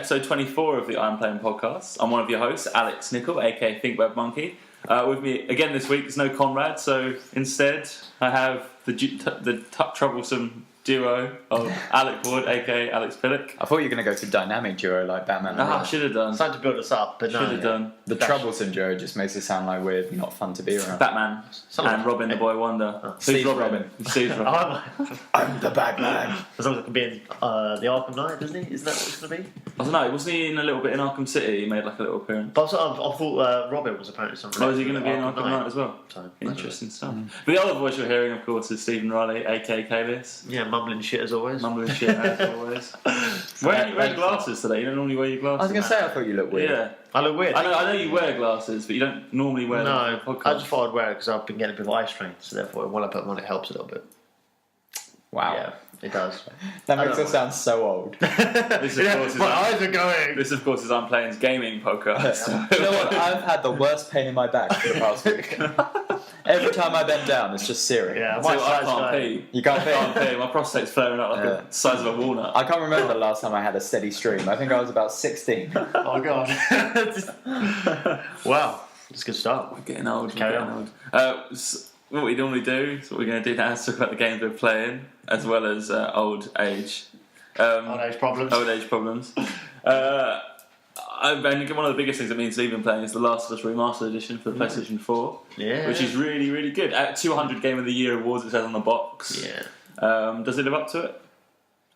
episode 24 of the I'm Playing podcast. I'm one of your hosts, Alecs Nicol, aka ThinkBad Monkey. With me again this week is no Conrad, so instead I have the troublesome duo of Alec Ward, aka Alecs Pillik. I thought you were going to go for dynamic duo like Batman. I should have done. It's time to build us up, but no. Should have done. The troublesome duo just makes it sound like we're not fun to be around. Batman and Robin the Boy Wonder. Who's Steve Robin? Steve's Robin. I'm the Batman. As long as it can be in the Arkham Knight, doesn't he? Isn't that what it's going to be? I don't know, wasn't he in a little bit in Arkham City? He made like a little appearance. But I thought Robin was apparently something. Oh, is he going to be in Arkham Knight as well? So, interesting stuff. But the other voice you're hearing, of course, is Stephen Riley, aka Kailios. Yeah, mumbling shit as always. Mumbling shit as always. Wearing glasses today. You don't normally wear your glasses. I was going to say, I thought you looked weird. Yeah. I look weird. I know you wear glasses, but you don't normally wear them for the podcast. I just thought I'd wear it because I've been getting a bit of eye strain, so therefore when I put them on it helps a little bit. Wow. Yeah, it does. That makes us sound so old. This, of course, my eyes are going. This, of course, is I'm Playing's gaming podcast. You know what? I've had the worst pain in my back for the past week. Every time I bend down, it's just searing. Yeah, So I can't pee. You can't I can't pee. My prostate's flaring up like the size of a walnut. I can't remember the last time I had a steady stream. I think I was about 16. Oh god. Wow, that's a good start. We're getting old. Carry on. What we normally do, so what we're going to do now is talk about the games we're playing, as well as old age. Old age problems. Old age problems. I think one of the biggest things that me and Steve have been playing is the Last of Us Remastered Edition for the PlayStation 4. Yeah. Which is really, really good. At 200 Game of the Year awards, it says on the box. Yeah. Does it live up to it?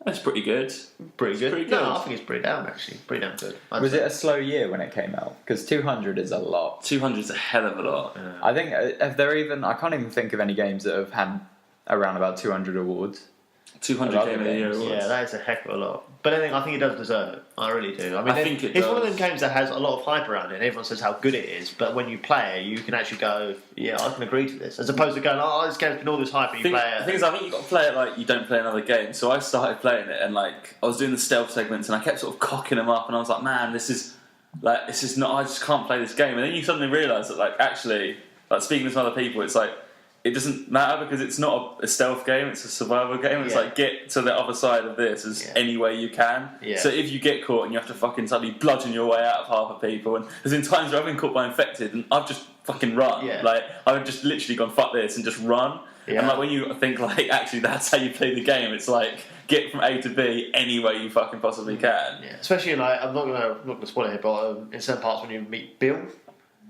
It's pretty good. Pretty good. Pretty good. No, I think it's pretty damn actually. Pretty damn good. Was it a slow year when it came out? Because 200 is a lot. 200 is a hell of a lot. Yeah. I think, I can't even think of any games that have had around about 200 awards. 200 Game of the Year games. awards. Yeah, that is a heck of a lot. But I think it does deserve it. I really do. I mean, I think it's one of them games that has a lot of hype around it, and everyone says how good it is. But when you play it, you can actually go, "Yeah, I can agree to this," as opposed to going, "Oh, this game's been all this hype," and you play it. The thing is, I think you've got to play it like you don't play another game. So I started playing it, and like I was doing the stealth segments, and I kept sort of cocking them up, and I was like, "Man, this is not. I just can't play this game." And then you suddenly realise that, like, actually, like speaking to some other people, it's like. It doesn't matter because it's not a stealth game, it's a survival game. It's like, get to the other side of this as any way you can. Yeah. So if you get caught and you have to fucking suddenly bludgeon your way out of half of people, and there's been times where I've been caught by infected and I've just fucking run. Yeah. Like, I've just literally gone, fuck this, and just run. Yeah. And like when you think, like, actually that's how you play the game, it's like, get from A to B any way you fucking possibly can. Yeah. Especially, like, I'm not gonna spoil it here, but in certain parts when you meet Bill,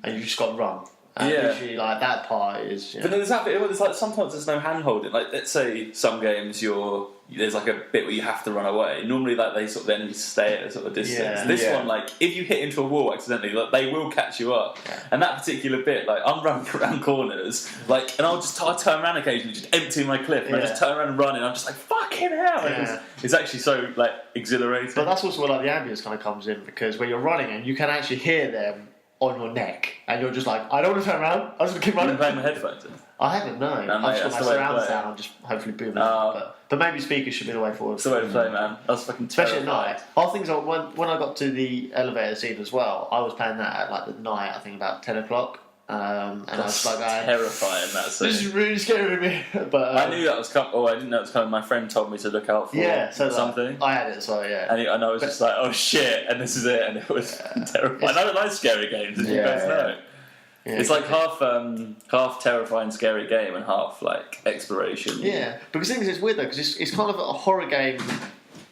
and you just got to run. And literally, like, that part is... But then there's that bit, it's like sometimes there's no hand-holding. Like, let's say some games there's like a bit where you have to run away. Normally, like, they sort of then stay at a sort of distance. Yeah. This one, like, if you hit into a wall accidentally, like, they will catch you up. Yeah. And that particular bit, like, I'm running around corners, like, and I turn around occasionally, just empty my clip, and I just turn around and run, and I'm just like, fucking hell! Yeah. It's actually so, like, exhilarating. But that's also where, like, the ambience kind of comes in, because when you're running and you can actually hear them on your neck, and you're just like, I don't want to turn around, I just want to keep running. You've been playing my headphones in? I haven't, no. I've just got my surround sound, just hopefully booming. But maybe speakers should be the way forward. It's the way to play, man. I was fucking Especially terrified. at night. I think when I got to the elevator scene as well, I was playing that at like the night, I think about 10 o'clock. And I was like, terrifying, that scene. This is really scary me. But I knew that was coming. Oh, I didn't know it was coming. My friend told me to look out for something. I had it as well, yeah. And I was just like, oh shit, and this is it, and it was terrifying. I don't like scary games, as you guys know. Yeah, it's like half terrifying, scary game, and half like exploration. Yeah, because the thing is, it's weird though, because it's kind of a horror game,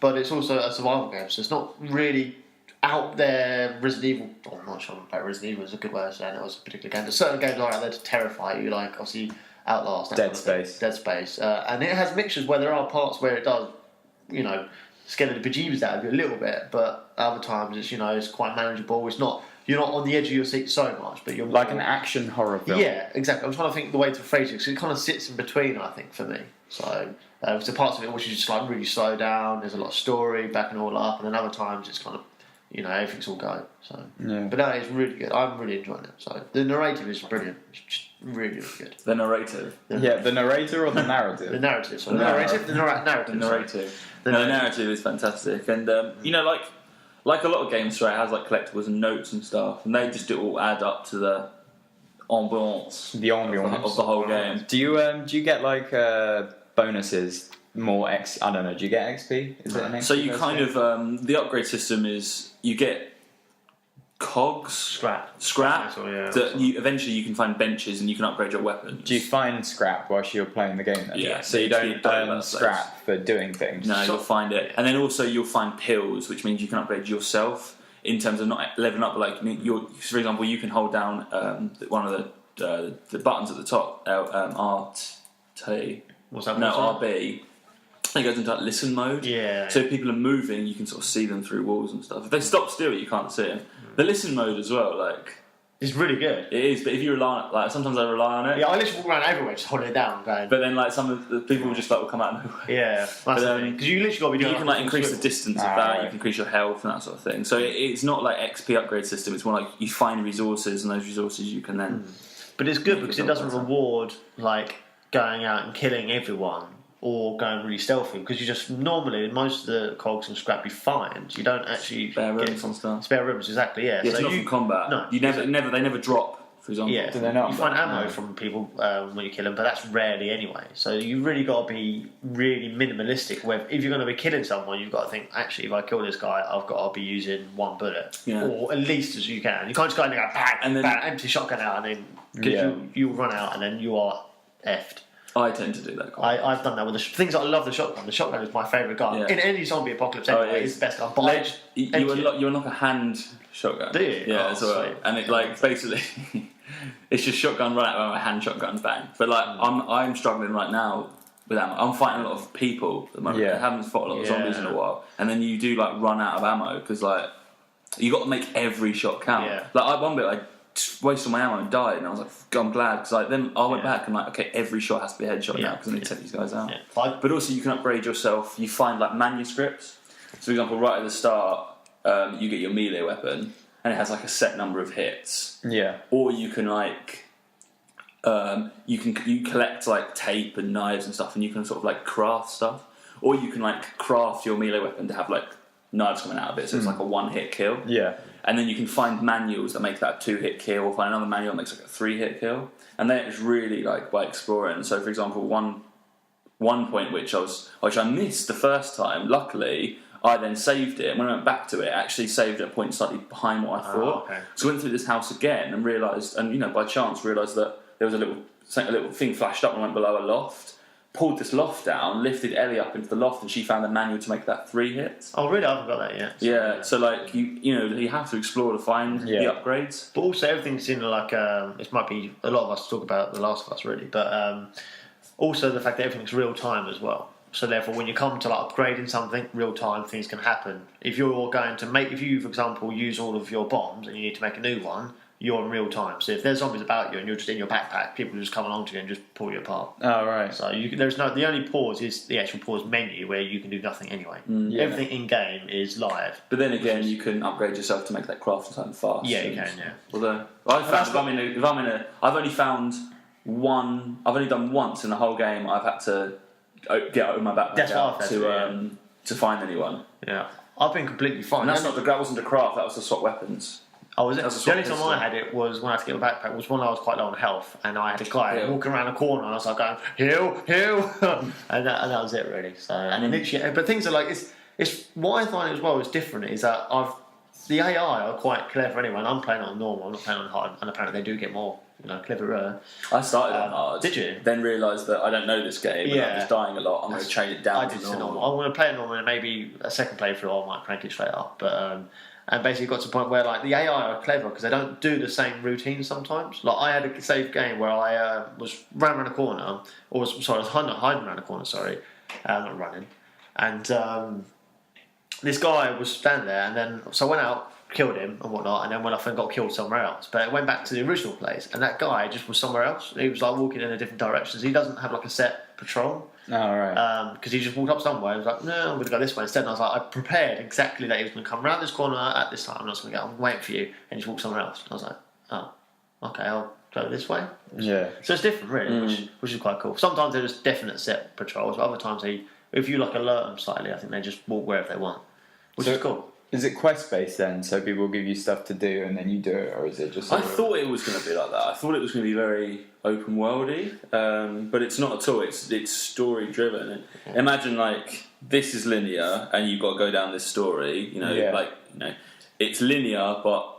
but it's also a survival game, so it's not really out there. Resident Evil, I'm not sure about Resident Evil is a good way of saying it was a particular game, but certain games are out there to terrify you, like obviously Outlast, Dead Space, and it has mixtures where there are parts where it does, scare the bejeebers out of you a little bit, but other times it's it's quite manageable. It's not. You're not on the edge of your seat so much, but you're like an action horror film. Yeah, exactly. I'm trying to think the way to phrase it, because it kind of sits in between, I think, for me. So there's the parts of it which is just like really slow down. There's a lot of story, backing it all up, and then other times it's kind of everything's all go. So, but no, it's really good. I'm really enjoying it. So the narrative is brilliant. It's just really, really good. The narrative. The narrator or the narrative. The narrative. So the narrative. The narrative. The narrative is fantastic, and like a lot of games, right, it has like collectibles and notes and stuff, and they just all add up to the ambiance. The ambiance of the whole game. Do you get like bonuses more X? I don't know. Do you get XP? Is it an XP? So you based kind game? of the upgrade system is you get cogs, scrap that you eventually you can find benches and you can upgrade your weapons. Do you find scrap whilst you're playing the game then? Yeah. So you don't earn scrap for doing things? No, you'll find it. And then also you'll find pills, which means you can upgrade yourself in terms of not leveling up. Like, for example, you can hold down one of the buttons at the top, RT. What's that? No, RB. It goes into like listen mode. Yeah. So if people are moving, you can sort of see them through walls and stuff. If they stop still, you can't see them. The listen mode as well, like it's really good. it is. But if you rely on, like sometimes I rely on it. Yeah, I literally walk around everywhere just holding it down, going. But then like some of the people just like will come out of nowhere. Yeah, that's the thing. Because you literally got to be doing. You can like increase the distance of that. You can increase your health and that sort of thing. So it's not like XP upgrade system. It's more like you find resources and those resources you can then. But it's good because it doesn't reward like going out and killing everyone or going really stealthy, because you just normally most of the cogs and scrap you find, you don't actually Spare rooms and stuff. Spare rooms, exactly. Yeah, Yeah, so it's not from combat. No, you they never drop. For example, yeah, do they not? You find ammo from people when you kill them, but that's rarely anyway. So you really got to be really minimalistic. If you're going to be killing someone, you've got to think, actually, if I kill this guy, I've got to be using one bullet, or at least as you can. You can't just go in and go bang, and then bang, empty shotgun out, and then because you run out, and then you are effed. I tend to do that. I've done that with the things. I love the shotgun. The shotgun is my favourite gun in any zombie apocalypse. Anyway, it's the best gun. But you unlock a hand shotgun. Do you? Yeah, as well. Sweet. And it like basically, it's just shotgun right out with a hand shotgun bang. But like I'm struggling right now with ammo. I'm fighting a lot of people at the moment. I haven't fought a lot of zombies in a while. And then you do like run out of ammo because like you got to make every shot count. Yeah. Like one bit I wasted my ammo and died, and I was like, I'm glad, because like then I went back and like, okay, every shot has to be a headshot now because I need to take these guys out. Yeah. But also you can upgrade yourself. You find like manuscripts. So for example, right at the start, you get your melee weapon, and it has like a set number of hits. Yeah. Or you can like, you collect like tape and knives and stuff, and you can sort of like craft stuff. Or you can like craft your melee weapon to have like knives coming out of it, so it's like a one-hit kill. Yeah. And then you can find manuals that make that a 2-hit kill, or find another manual that makes like a 3-hit kill. And then it's really like by exploring. So for example, one point which I missed the first time, luckily I then saved it, and when I went back to it, I actually saved at a point slightly behind what I thought. Okay. So I went through this house again and realised, and by chance realised that there was a little thing flashed up and went below a loft. Pulled this loft down, lifted Ellie up into the loft, and she found the manual to make that 3 hits. Oh, really? I haven't got that yet. So like you have to explore to find the upgrades. But also everything's in like this might be a lot of us talk about The Last of Us really, but also the fact that everything's real time as well. So therefore, when you come to like upgrading something, real time things can happen. If you for example use all of your bombs and you need to make a new one, you're in real time. So if there's zombies about you and you're just in your backpack, people just come along to you and just pull you apart. Oh, right. So the only pause is the actual pause menu where you can do nothing anyway. Everything in game is live. But then again, you can upgrade yourself to make that crafting time fast. Yeah, you can. Yeah. Although I've only done once in the whole game. I've had to get out of my backpack to find anyone. Yeah, I've been completely fine. And that wasn't a craft. That was to swap weapons. Oh, was it? The only time I had it was when I had to get my backpack, was when I was quite low on health, and I had a guy walking around a corner, and I was like going, heal, and that was it really. So, and then literally, but things are like, it's what I find as well is different is that the AI are quite clever anyway, and I'm playing on normal, I'm not playing on hard, and apparently they do get more, cleverer. I started on hard. Did you? Then realised that I don't know this game, and I'm just dying a lot. I'm going to chain it down I did to normal. I'm going to play it normal, and maybe a second playthrough I might crank it straight up, but and basically got to the point where like the AI are clever because they don't do the same routine sometimes. Like I had a save game where I was ran around a corner, I was hiding around a corner. Not running, and this guy was standing there, and then so I went out, killed him and whatnot, and then went off and got killed somewhere else. But it went back to the original place, and that guy just was somewhere else. He was like walking in a different direction. So he doesn't have like a set patrol. Oh, right. Because he just walked up somewhere and was like, no, I'm going to go this way instead. And I was like, I prepared exactly that he was going to come around this corner at this time. I'm not going to go, I'm waiting for you. And he just walked somewhere else. And I was like, oh, okay, I'll go this way. Yeah. So it's different, really, which is quite cool. Sometimes they're just definite set patrols, but other times if you like alert them slightly, I think they just walk wherever they want, which is cool. Is it quest based then? So people give you stuff to do and then you do it, or is it just? I thought it was going to be like that. I thought it was going to be very open worldy, but it's not at all. It's story driven. Imagine like this is linear, and you've got to go down this story. It's linear, but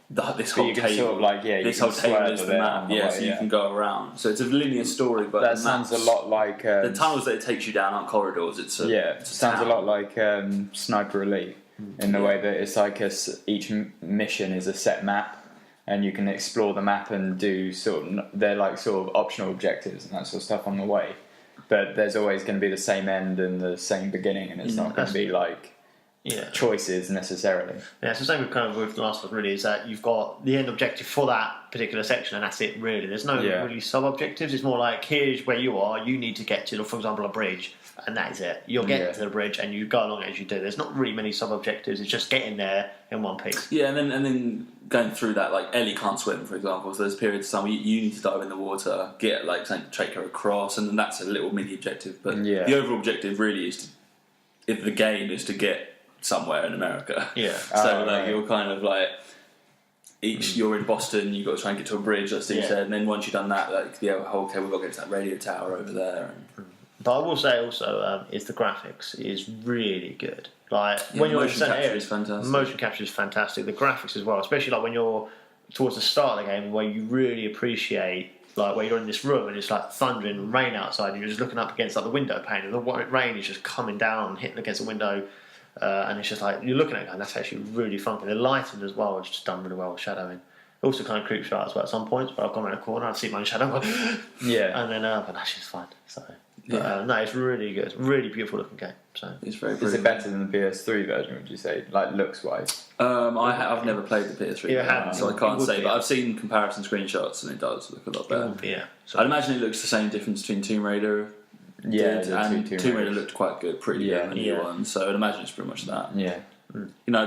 this whole table, sort of like this whole table is the map. So you can go around. So it's a linear story, but that sounds a lot like the tunnels that it takes you down aren't corridors. It's sounds a lot like Sniper Elite in the way that it's like each mission is a set map, and you can explore the map and do they're like sort of optional objectives and that sort of stuff on the way. But there's always going to be the same end and the same beginning, and it's not going to be like choices necessarily. Yeah, it's the same with The Last of Us, really, is that you've got the end objective for that particular section, and that's it, really. There's no really sub-objectives. It's more like, here's where you are, you need to get to, for example, a bridge, and that is it. You'll get to the bridge, and you go along as you do. There's not really many sub-objectives. It's just getting there in one piece. Yeah, and then going through that, like, Ellie can't swim, for example, so there's periods of time where you need to dive in the water, get, like, something to take her across, and then that's a little mini-objective. But the overall objective really is if the game is to get somewhere in America. Yeah. So you're kind of like you're in Boston, you've got to try and get to a bridge, like Steve said, and then once you've done that, we've got to get to that radio tower over there. But I will say also is the graphics is really good. Like when you're motion capture is fantastic. Motion capture is fantastic. The graphics as well, especially like when you're towards the start of the game, where you really appreciate. Like where you're in this room and it's like thundering and rain outside, and you're just looking up against like the window pane, and the rain is just coming down, hitting against the window. And it's just like you're looking at it, and that's actually really funky. The lighting as well is just done really well with shadowing. It also kind of creeps you out as well at some points, but I've gone around a corner, I've seen my own shadow, and then that's just fine. So, no, it's really good, really beautiful looking game. So it's very. Is it better than the PS3 version? Would you say, like looks wise? I've never played the PS3, so I can't say. But I've seen comparison screenshots, and it does look a lot better. I'd imagine it looks the same difference between Tomb Raider. And Tomb Raider looked quite good, pretty good than the new one, so I'd imagine it's pretty much that. Yeah.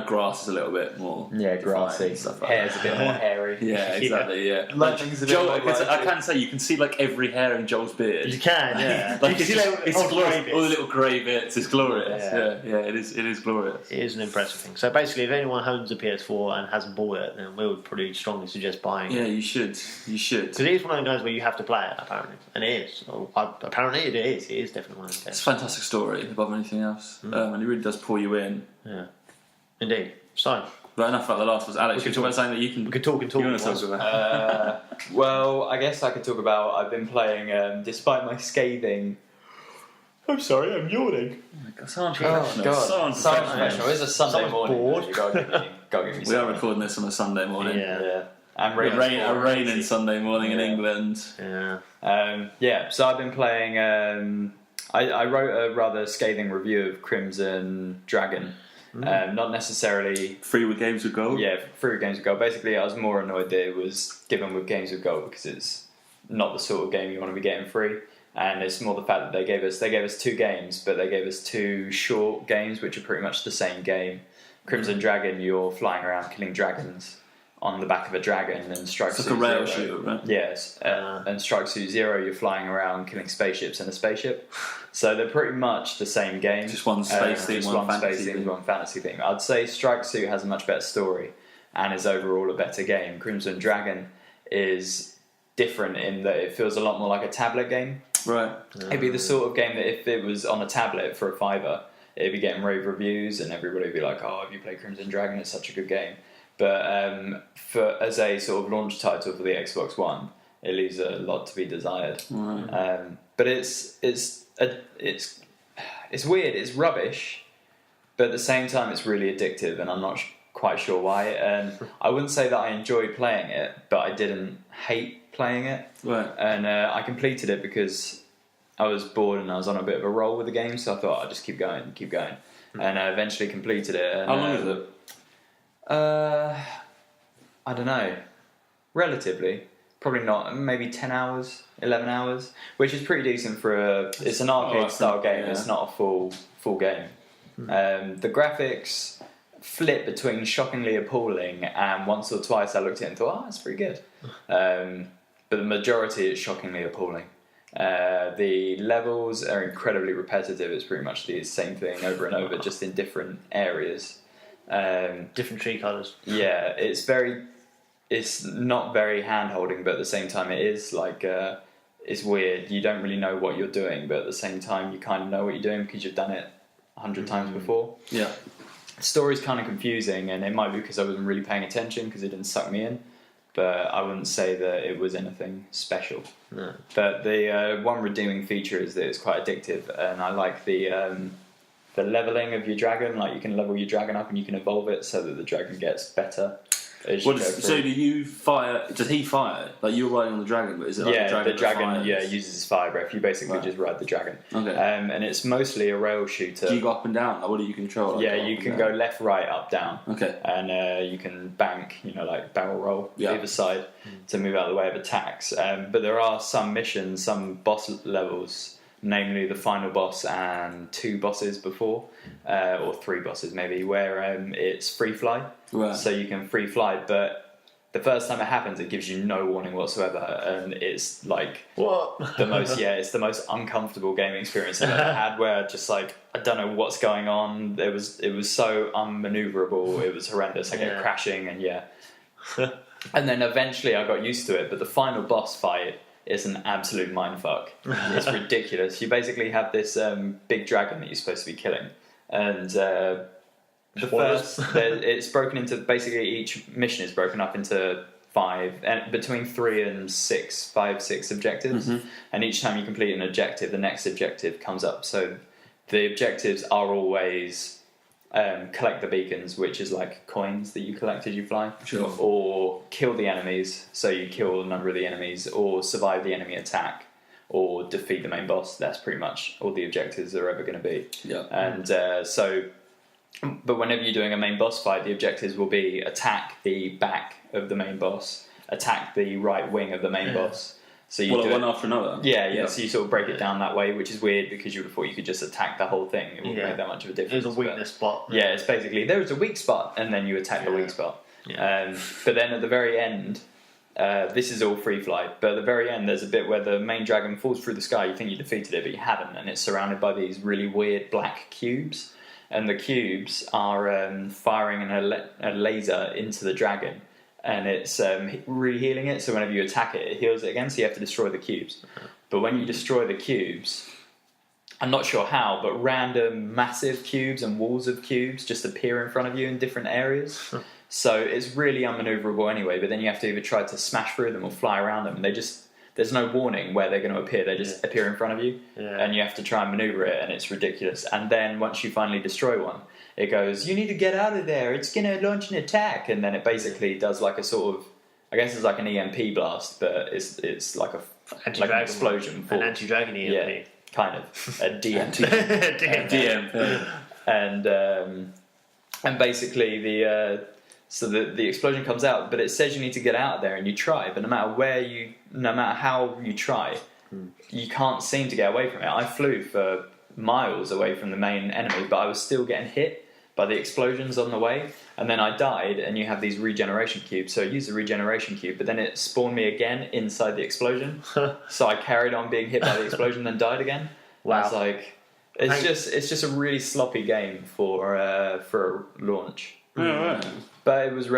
Grass is a little bit more. Yeah, grassy. Stuff like Hair's a bit more hairy. Yeah, exactly. Yeah. Joel, I can say you can see like every hair in Joel's beard. You can, yeah. Like you can see it's glorious. All the little grey bits. It's glorious. Yeah, it is. It is glorious. It is an impressive thing. So basically, if anyone owns a PS4 and hasn't bought it, then we would probably strongly suggest buying it. Yeah, you should. You should. Because it is one of those where you have to play it, apparently, and it is. Apparently, it is. It is definitely one of those games. It's a fantastic story above anything else, and it really does pull you in. Yeah. Indeed. So, but enough about The Last of Us. Alex, you talk about something that you can. We could talk and talk. You want to talk about? Well, I guess I could talk about. I've been playing, despite my scathing. I'm sorry, I'm yawning. Oh my God, so unprofessional. So unprofessional. It's a Sunday morning. Bored. You gotta give me we are recording this on a Sunday morning. Yeah. And a raining Sunday morning in England. Yeah. So I've been playing. I wrote a rather scathing review of Crimson Dragon. Not necessarily free with games with gold. Yeah, free with games with gold. Basically, I was more annoyed that it was given with games with gold because it's not the sort of game you want to be getting free. And it's more the fact that they gave us 2 games, but they gave us 2 short games which are pretty much the same game. Crimson Dragon, you're flying around killing dragons on the back of a dragon, and Strike Suit Zero. It's like a rail shooter, right? Yes, and Strike Suit Zero, you're flying around killing spaceships in a spaceship. So they're pretty much the same game. Just one space theme, one fantasy theme. I'd say Strike Suit has a much better story and is overall a better game. Crimson Dragon is different in that it feels a lot more like a tablet game. Right. It'd be the sort of game that if it was on a tablet for a $5, it'd be getting rave reviews and everybody would be like, oh, have you played Crimson Dragon? It's such a good game. But as a sort of launch title for the Xbox One, it leaves a lot to be desired. Right. But it's weird. It's rubbish, but at the same time, it's really addictive, and I'm not quite sure why. And I wouldn't say that I enjoyed playing it, but I didn't hate playing it. Right. And I completed it because I was bored and I was on a bit of a roll with the game, so I thought I'd just keep going, and I eventually completed it. And, how long is it? I don't know. Relatively. Probably not. Maybe 10 hours, 11 hours, which is pretty decent for it's an arcade style game. Yeah. It's not a full game. The graphics flip between shockingly appalling and once or twice I looked at it and thought, that's pretty good. But the majority is shockingly appalling. The levels are incredibly repetitive. It's pretty much the same thing over and over, just in different areas. Different tree colours. Yeah, it's not very hand-holding, but at the same time it is like, it's weird. You don't really know what you're doing, but at the same time you kind of know what you're doing because you've done it 100 times before. Yeah. The story's kind of confusing, and it might be because I wasn't really paying attention because it didn't suck me in, but I wouldn't say that it was anything special. No. But the one redeeming feature is that it's quite addictive, and I like the leveling of your dragon. Like, you can level your dragon up and you can evolve it so that the dragon gets better as you go through. So do you fire? Does he fire? Like, you're riding on the dragon, but is it like the dragon fires? uses fire breath. You basically just ride the dragon. Okay. And it's mostly a rail shooter. Do you go up and down? Like, what do you control? Like, Yeah, you can go left, right, up, down. Okay. And you can bank, like barrel roll either side to move out of the way of attacks. But there are some missions, some boss levels, namely the final boss and 2 bosses before, or 3 bosses maybe, where it's free fly. Right. So you can free fly, but the first time it happens, it gives you no warning whatsoever, and it's like What? it's the most uncomfortable gaming experience I've ever had. Where just like, I don't know what's going on. It was so unmaneuverable. It was horrendous. I kept crashing, and and then eventually I got used to it. But the final boss fight is an absolute mindfuck. It's ridiculous. You basically have this big dragon that you're supposed to be killing, and it's broken into, basically each mission is broken up into 5, and between 3 and 6 objectives, and each time you complete an objective, the next objective comes up. So the objectives are always collect the beacons, which is like coins that you collect as you fly, or kill the enemies, so you kill a number of the enemies, or survive the enemy attack, or defeat the main boss. That's pretty much all the objectives are ever going to be. But whenever you're doing a main boss fight, the objectives will be attack the back of the main boss, attack the right wing of the main boss. So you do one after another? Yeah. So you sort of break it down that way, which is weird because you would have thought you could just attack the whole thing. It wouldn't make that much of a difference. There's a weakness spot. Yeah, it's basically, there is a weak spot, and then you attack the weak spot. But then at the very end, this is all free flight, but at the very end there's a bit where the main dragon falls through the sky. You think you defeated it, but you haven't, and it's surrounded by these really weird black cubes. And the cubes are firing a laser into the dragon, and it's really healing it. So whenever you attack it, it heals it again. So you have to destroy the cubes. But when you destroy the cubes, I'm not sure how, but random massive cubes and walls of cubes just appear in front of you in different areas. So it's really unmaneuverable anyway. But then you have to either try to smash through them or fly around them, and there's no warning where they're going to appear. They just appear in front of you, and you have to try and maneuver it, and it's ridiculous. And then once you finally destroy one, it goes, you need to get out of there, it's going to launch an attack. And then it basically does like a sort of, I guess it's like an EMP blast, but it's like an explosion. An anti-dragon EMP. Yeah, kind of. A DMP. DMP. And basically so the explosion comes out, but it says you need to get out of there, and you try, but no matter how you try, you can't seem to get away from it. I flew for miles away from the main enemy, but I was still getting hit by the explosions on the way, and then I died, and you have these regeneration cubes, so I used the regeneration cube, but then it spawned me again inside the explosion, so I carried on being hit by the explosion, then died again. Wow. I was like, it's just a really sloppy game for a launch. Right. But it was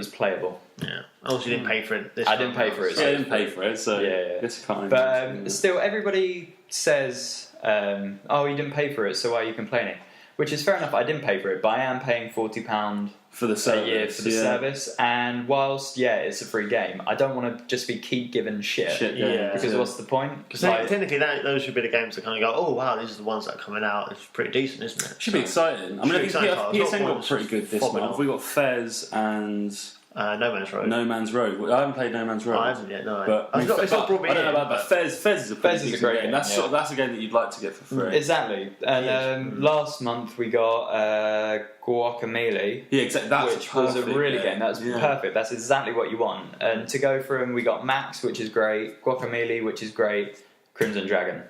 playable. Yeah. Also, you didn't pay for it. I didn't pay for it. I didn't pay for it, so it's fine. But still, everybody says, "Oh, you didn't pay for it, so why are you complaining?" Which is fair enough. I didn't pay for it, but I am paying £40 for the service, a year for the service. And whilst it's a free game, I don't want to just keep giving shit. Because what's the point? Because technically, those should be the games that kind of go, "Oh wow, these are the ones that are coming out. It's pretty decent, isn't it?" Should be exciting. I mean, I think PSN got pretty good this month. We got Fez and No Man's Road. No Man's Road. I haven't played No Man's Road. I haven't yet. No, but I don't know about that. Fez is a pretty decent great game. That's a game that you'd like to get for free. Exactly. And last month we got Guacamelee. Yeah, exactly. Which was a really game. That was perfect. That's exactly what you want. And to go from, we got Max, which is great, Guacamelee, which is great, Crimson Dragon,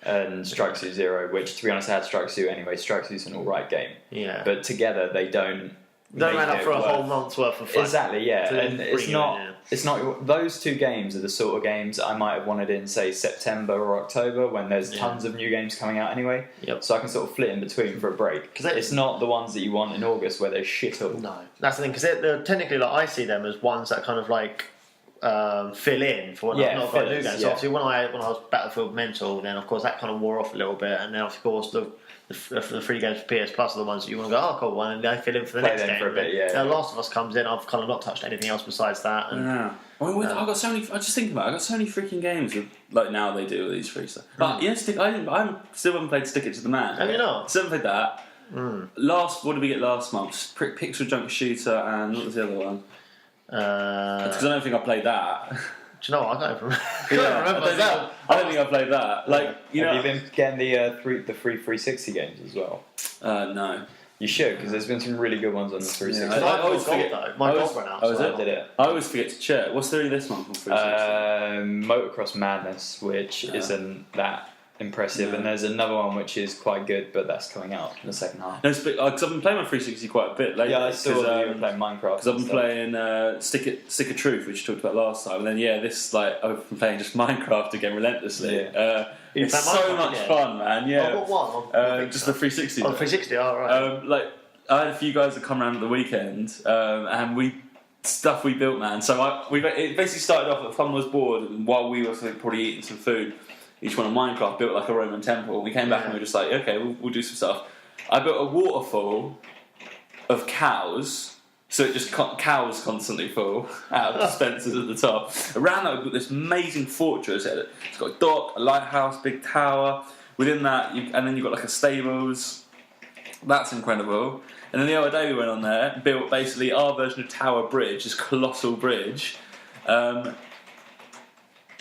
and Strike Suit Zero, which, to be honest, I had Strike Suit anyway. Strike Suit's an alright game. Yeah. But together, they don't Don't add up for a whole worth. month's worth of fun. Exactly, yeah. To And bring you in, it's not those two games are the sort of games I might have wanted in, say, September or October, when there's tons of new games coming out anyway. Yep. So I can sort of flit in between for a break. Because it's not the ones that you want in August where they're shit all. No, that's the thing, because they're technically, like, I see them as ones that kind of like fill in for when I've not got new games. So obviously when I was Battlefield Mental, then of course that kind of wore off a little bit, and then of course the free games for PS Plus are the ones that you want to go, oh cool, and they fill in for the Play next them game. for a bit, yeah. Now Last of Us comes in, I've kind of not touched anything else besides that. And, I've got so many. I just think about it. I've got so many freaking games that, like, now they do all these free stuff. But I still haven't played Stick It to the Man. Have you not? Still haven't played that. What did we get last month? Pixel Junk Shooter, and what was the other one? Because I don't think I played that. Do you know what? I can't remember. I don't think I played that. Like, Have you been getting the free 360 games as well? No. You should, because there's been some really good ones on the 360. I always forget. My golf ran out. Oh, is so it? I did it. I always forget to check. What's there this month on 360? Motocross Madness, which isn't that impressive, and there's another one which is quite good, but that's coming out in the second half. No, because I've been playing my 360 quite a bit lately. Yeah, I saw that you were playing Minecraft. Because I've been playing Stick of Truth, which you talked about last time, and then this, like, I've been playing just Minecraft again relentlessly. Yeah. It's so much fun, man. Yeah. What one? Just the 360. Oh, 360. Oh, right. Like, I had a few guys that come around at the weekend, and stuff we built, man. So it basically started off that Fun was bored, and while we were probably eating some food, each one on Minecraft built like a Roman temple. We came back and we were just like, okay, we'll do some stuff. I built a waterfall of cows, so it just cows constantly fall out of dispensers at the top. Around that, we've got this amazing fortress. It's got a dock, a lighthouse, big tower. Within that, and then you've got like a stables. That's incredible. And then the other day we went on there, built basically our version of Tower Bridge, this colossal bridge.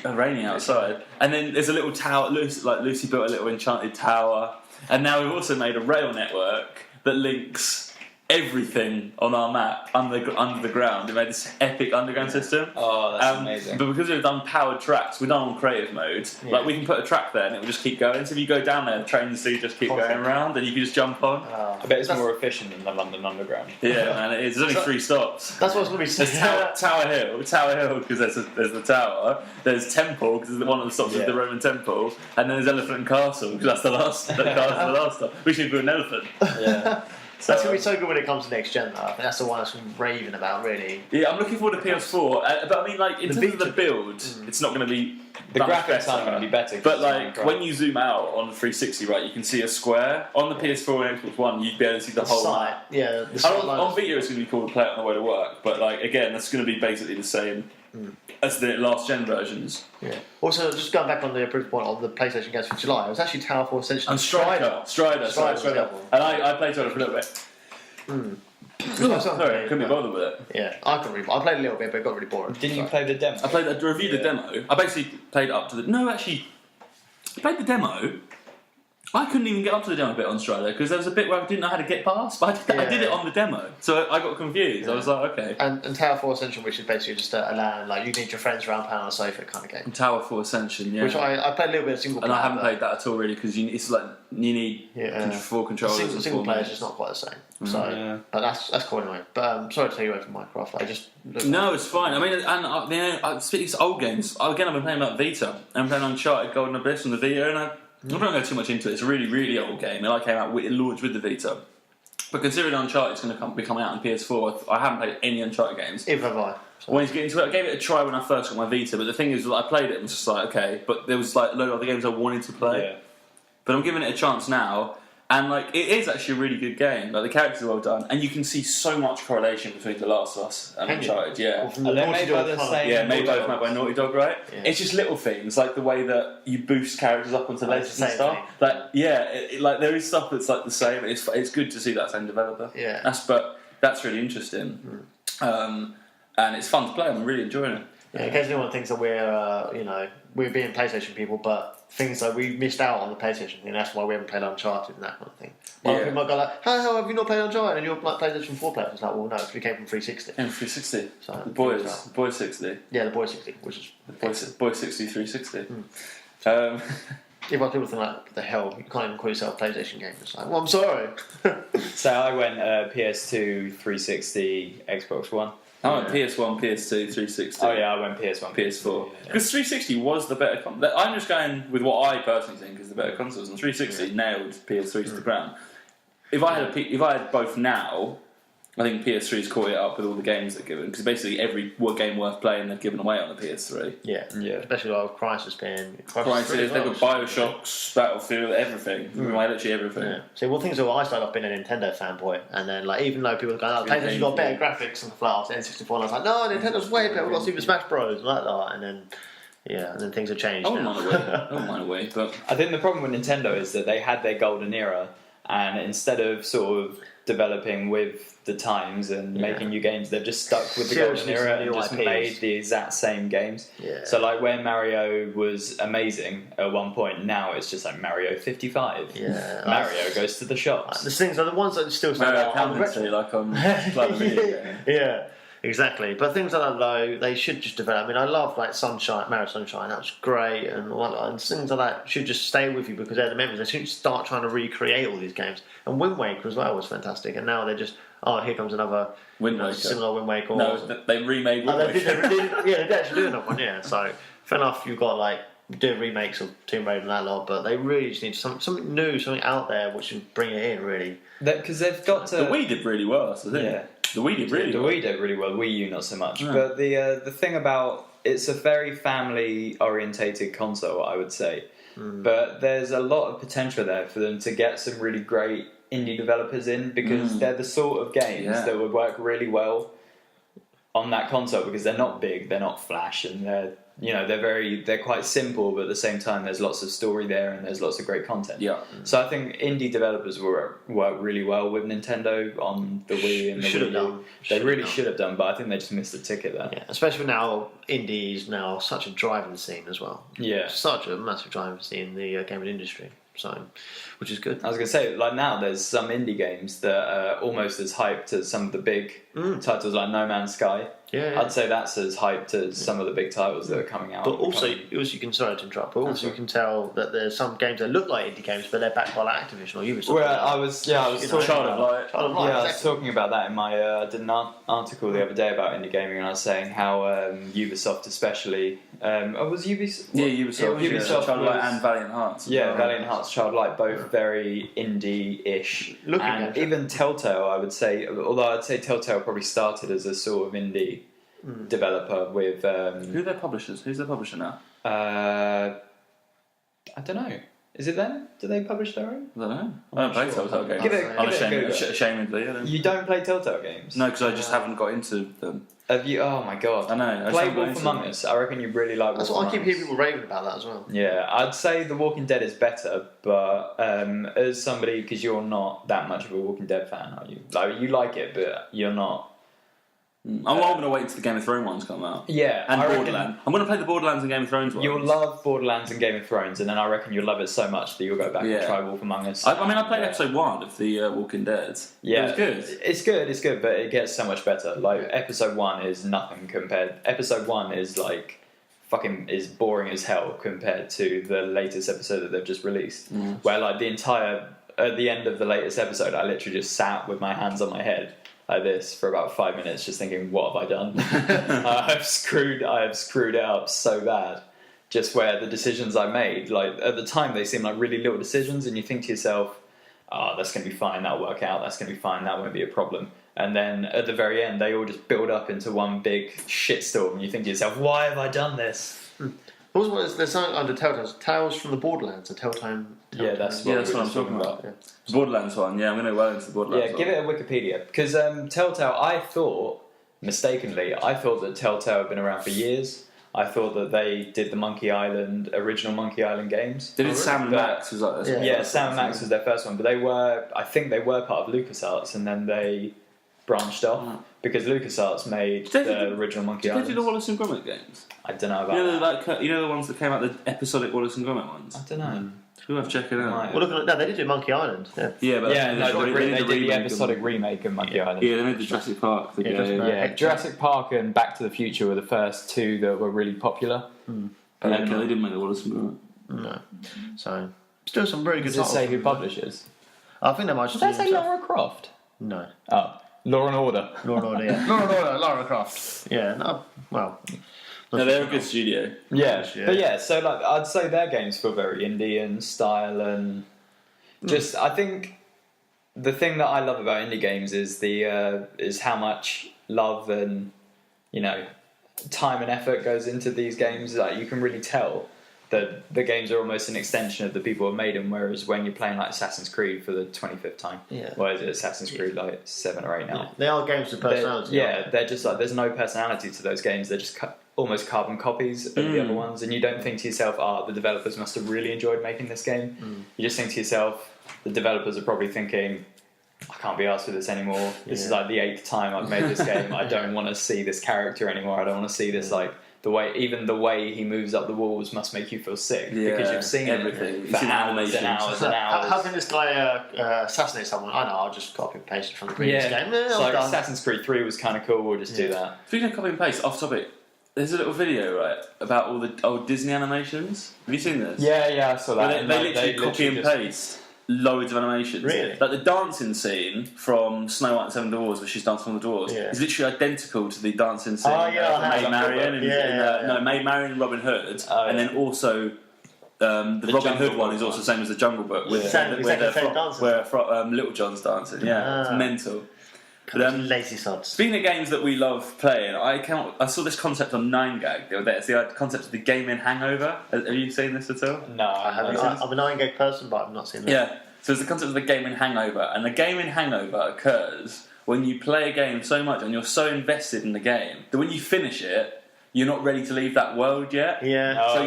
Raining outside, and then there's a little tower. Lucy built a little enchanted tower, and now we've also made a rail network that links everything on our map under the ground. We made this epic underground system. Oh, that's amazing! But because we've done powered tracks, we've done on creative mode. Yeah. Like, we can put a track there and it will just keep going. So if you go down there, the trains do just keep going around, and you can just jump on. I bet it's more efficient than the London Underground. Yeah, man, it is. There's only 3 stops. That's what's going to be saying. Tower Hill, because there's the tower. There's Temple, because one of the stops is the Roman Temple, and then there's Elephant and Castle, because that's the last. The last stop. We should do an elephant. Yeah. That's going to be so good when it comes to next gen, though. I think that's the one that's raving about, really. Yeah, I'm looking forward to PS4. But I mean, like, in terms of the build, it's not going to be. The graphics aren't going to be better. But, like, when you zoom out on the 360, right, you can see a square. On the PS4 and Xbox One, you'd be able to see the whole map. Yeah. On Vita, it's going to be cool to play it on the way to work. But, like, again, that's going to be basically the same as the last gen versions. Yeah. Also, just going back on the proof point on the PlayStation games for July, it was actually Tower Force Ascension. And Strider. And I played Strider for a little bit. Sorry, I couldn't be bothered with it. Yeah, I played a little bit, but it got really boring. Didn't you play the demo? I reviewed the demo. I basically played up to the. No, actually, I played the demo. I couldn't even get up to the demo bit on Strider because there was a bit where I didn't know how to get past, but I did it on the demo, so I got confused. I was like, okay. And Tower 4 Ascension, which is basically just a LAN, like you need your friends around playing on a sofa kind of game. And Tower 4 Ascension, yeah. Which I played a little bit of single player. And I haven't played that at all really because it's like you need 4 controllers. Single player is just not quite the same. So, but that's cool anyway. But sorry to take you away from Minecraft. No, it's fine. I mean, speaking of old games, again, I've been playing like Vita. I'm playing Uncharted Golden Abyss on the Vita, and I'm not going to go too much into it. It's a really, really old game, and I came out launched with the Vita. But considering Uncharted is going to be coming out on PS4, I haven't played any Uncharted games. If have I. So. Wanted to get into it. I gave it a try when I first got my Vita, but the thing is, I played it and was just like, okay. But there was like a load of other games I wanted to play. Yeah. But I'm giving it a chance now. And like it is actually a really good game. Like the characters are well done, and you can see so much correlation between The Last of Us and Uncharted. Yeah, made by the same. Yeah, made by Naughty Dog, right? Yeah. It's just little things like the way that you boost characters up onto ledges and stuff. Like like there is stuff that's like the same. It's good to see that same developer. Yeah, that's really interesting, and it's fun to play. I'm really enjoying it. Yeah, in case anyone thinks that we're being PlayStation people, but things like we missed out on the PlayStation thing, that's why we haven't played Uncharted and that kind of thing. Well, people might go like, how have you not played Uncharted? And you're like PlayStation 4 players. It's like, well, no, because we came from 360. And 360. So the boys 60. Yeah, the boys 60, which is... Boys 60, 360. If I people think like, the hell, you can't even call yourself a PlayStation game. It's like, well, I'm sorry. So I went PS2, 360, Xbox One. I went PS1, PS2, 360. Oh yeah, I went PS1, PS4. Because 360 was the better console. I'm just going with what I personally think is the better consoles, and 360 nailed PS3 to the ground. If I had both now, I think PS3's caught it up with all the games they've given, because basically every game worth playing they've given away on the PS3. Yeah. Especially like with Crysis being... Crysis, they've got Bioshocks, Battlefield, everything. Literally everything. Yeah. See, one thing I started off being a Nintendo fanboy, and then like even though people were going, PlayStation's got better graphics and the flat N64, and I was like, no, Nintendo's way better, we've got Super Smash Bros. and like that, and then things have changed. I wouldn't mind a Wii, but... I think the problem with Nintendo is that they had their golden era, and instead of sort of developing with the times and making new games, they've just stuck with the golden era and just made the exact same games. Yeah. So like where Mario was amazing at one point, now it's just like Mario 55. Yeah. Mario goes to the shops. The things are the ones that still stand Mario out. Accountancy, like on Blood Video. Yeah. Exactly, but things like that though, they should just develop. I mean, I love like Mario Sunshine, that was great, and things like that should just stay with you because they're the memories. They shouldn't start trying to recreate all these games. And Wind Waker as well was fantastic, and now they're just, here comes another Wind Waker. Similar Wind Waker. No, they remade Wind Waker. They did actually do another one, yeah. So fair enough, you've got like doing remakes of Tomb Raider and that lot, but they really just need something new, something out there which should bring it in really. Because they've got to. The Wii did really well, that's the thing. Yeah. The Wii did really well. The Wii did really well. The Wii U not so much. No. But the thing about it's a very family orientated console, I would say. But there's a lot of potential there for them to get some really great indie developers in because they're the sort of games that would work really well on that console because they're not big, they're not flash, and they're quite simple, but at the same time there's lots of story there and there's lots of great content. Yeah. So I think indie developers will work really well with Nintendo on the Wii and the Wii U. They really should have done, but I think they just missed the ticket there. Yeah, especially now indie is now such a driving scene as well. Yeah. Such a massive driving scene in the gaming industry. So, which is good. I was going to say, like now, there's some indie games that are almost as hyped as some of the big titles, like No Man's Sky. Yeah. I'd say that's as hyped as some of the big titles that are coming out. But also, you can sorry to interrupt. But also, you can tell that there's some games that look like indie games, but they're backed by like Activision or Ubisoft. Well, I was talking Child of Light. I was talking about that in my. I did an article the other day about indie gaming, and I was saying how Ubisoft, especially, was Ubisoft? Yeah, Ubisoft. Ubisoft Child of Light was- and Valiant Hearts. Yeah, Valiant Hearts, Childlight, both very indie-ish. And even Telltale, I would say, although I'd say Telltale probably started as a sort of indie developer with... Who are their publishers? Who's their publisher now? I don't know. Is it them? Do they publish their own? I don't know. I don't play Telltale games. Give it a go. Ashamedly. I don't. You don't play Telltale games? No, because I just haven't got into them. Have you? Oh my god. I know. Play Wolf Among Us. I reckon you really like Wolf Among Us. That's what I keep hearing people raving about that as well. Yeah, I'd say The Walking Dead is better, but as somebody, because you're not that much of a Walking Dead fan, are you? Like, you like it, but you're not. I'm going to wait until the Game of Thrones ones come out. Yeah, and Borderlands. I'm going to play the Borderlands and Game of Thrones ones. You'll love Borderlands and Game of Thrones, and then I reckon you'll love it so much that you'll go back and try Wolf Among Us. I played episode 1 of the Walking Dead. Yeah, it was good. It's good, but it gets so much better. Like episode 1 is nothing compared. Episode 1 is like fucking is boring as hell compared to the latest episode that they've just released. Where like at the end of the latest episode, I literally just sat with my hands on my head like this for about 5 minutes, just thinking, what have I done? I have screwed it up so bad. Just where the decisions I made, like at the time, they seem like really little decisions, and you think to yourself, that's going to be fine, that'll work out, that's going to be fine, that won't be a problem. And then at the very end, they all just build up into one big shitstorm, and you think to yourself, why have I done this? There's something under Telltale's Tales from the Borderlands, a Telltale. Yeah, that's what I'm talking about. Yeah. The Borderlands one, I'm going to go into the Borderlands one. Give it a Wikipedia. Because Telltale, I thought that Telltale had been around for years. I thought that they did the original Monkey Island games. They did Sam and Max, was like this. Yeah, Sam and Max was their first one, but I think they were part of LucasArts, and then they branched off because LucasArts made the original Monkey Island. Did they do the Wallace and Gromit games? I don't know about that. You know the ones that came out, the episodic Wallace and Gromit ones? I don't know. We'll have to check it out. Well, they did do Monkey Island. But they did the episodic remake of Monkey Island. Yeah, they made the Jurassic Park. Jurassic Park and Back to the Future were the first two that were really popular. But they didn't make the Wallace and Gromit. No. So still some very good. Does it say who publishes? I think they might just. Does that say Lara Croft? No. Oh, Law and Order. Law and Order. Yeah. Law and Order. Lara Croft. Yeah. No. Well. No, they're a good studio. Yeah. But yeah, so like I'd say their games feel very indie in style and just I think the thing that I love about indie games is is how much love and time and effort goes into these games. Like you can really tell that the games are almost an extension of the people who made them. Whereas when you're playing like Assassin's Creed for the 25th time, what is it? Assassin's Creed like 7 or 8 now. Yeah. They are games with personality. They're just like there's no personality to those games. They're just almost carbon copies of the other ones, and you don't think to yourself, the developers must have really enjoyed making this game. You just think to yourself, the developers are probably thinking, I can't be asked for this anymore. This is like the 8th time I've made this game. I don't want to see this character anymore. I don't want to see this the way he moves up the walls must make you feel sick because you've seen everything. For hours and hours and hours. How can this guy assassinate someone? I know, I'll just copy and paste it from the previous game. It's like Assassin's Creed 3 was kind of cool. We'll just do that. Speaking of copy and paste, off topic. There's a little video, right, about all the old Disney animations. Have you seen this? Yeah, I saw that. They literally copy and paste loads of animations. Really? Like the dancing scene from Snow White and Seven Dwarfs, where she's dancing on the dwarves, is literally identical to the dancing scene from Maid Marian Maid Marian and Robin Hood, and then also the Robin Hood one is also the same as the Jungle Book, where Little John's dancing. Yeah, it's mental. But, lazy sods. Speaking of games that we love playing, I saw this concept on 9gag the other day. It's the concept of the gaming hangover. Have you seen this at all? No, I'm a 9gag person, but I've not seen this. Yeah, so it's the concept of the gaming hangover, and the gaming hangover occurs when you play a game so much and you're so invested in the game that when you finish it, you're not ready to leave that world yet. Yeah. So